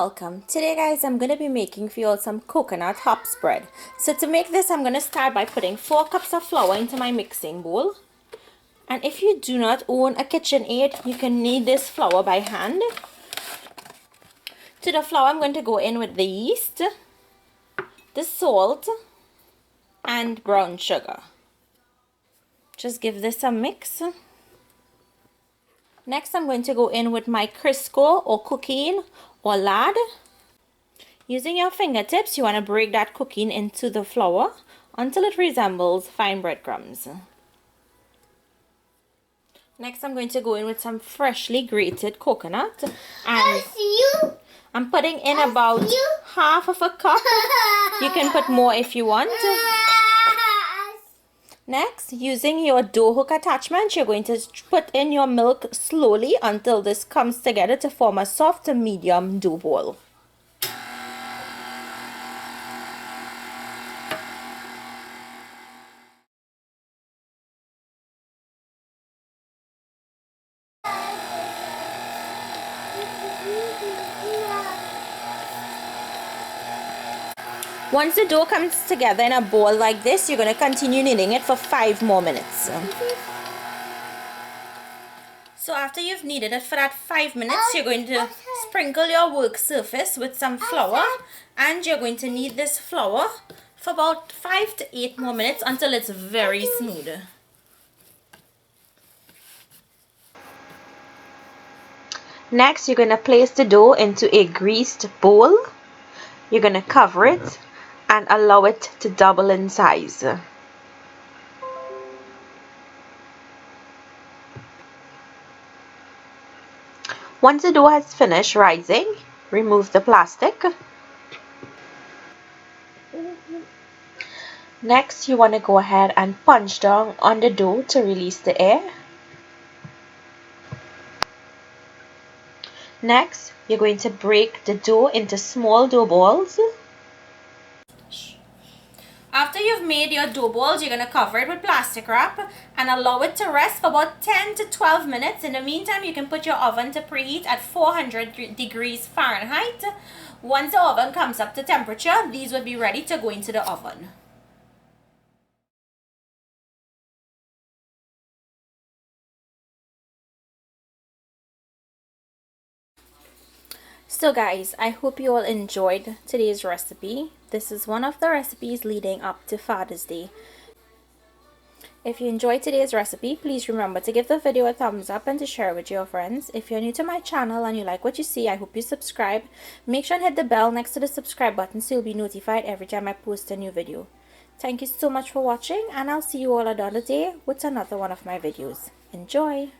welcome. Today guys, I'm going to be making for you all some coconut hops bread. So to make this, I'm going to start by putting 4 cups of flour into my mixing bowl. And if you do not own a KitchenAid, you can knead this flour by hand. To the flour, I'm going to go in with the yeast, the salt, and brown sugar. Just give this a mix. Next, I'm going to go in with my crisco or cookeen or lard. Using your fingertips, you want to break that cookeen into the flour until it resembles fine breadcrumbs. Next, I'm going to go in with some freshly grated coconut, and I'm putting in about half of a cup. You can put more if you want. Next, using your dough hook attachment, you're going to put in your milk slowly until this comes together to form a soft to medium dough ball. Once the dough comes together in a ball like this, you're going to continue kneading it for 5 more minutes. So after you've kneaded it for that 5 minutes, you're going to sprinkle your work surface with some flour, and you're going to knead this flour for about 5 to 8 more minutes until it's very smooth. Next, you're going to place the dough into a greased bowl. You're going to cover it and allow it to double in size. Once the dough has finished rising, remove the plastic. Next, you want to go ahead and punch down on the dough to release the air. Next, you're going to break the dough into small dough balls. After you've made your dough balls, you're going to cover it with plastic wrap and allow it to rest for about 10 to 12 minutes. In the meantime, you can put your oven to preheat at 400 degrees Fahrenheit. Once the oven comes up to temperature, these will be ready to go into the oven. So guys, I hope you all enjoyed today's recipe. This is one of the recipes leading up to Father's Day. If you enjoyed today's recipe, please remember to give the video a thumbs up and to share it with your friends. If you're new to my channel and you like what you see, I hope you subscribe. Make sure and hit the bell next to the subscribe button so you'll be notified every time I post a new video. Thank you so much for watching, and I'll see you all another day with another one of my videos. Enjoy!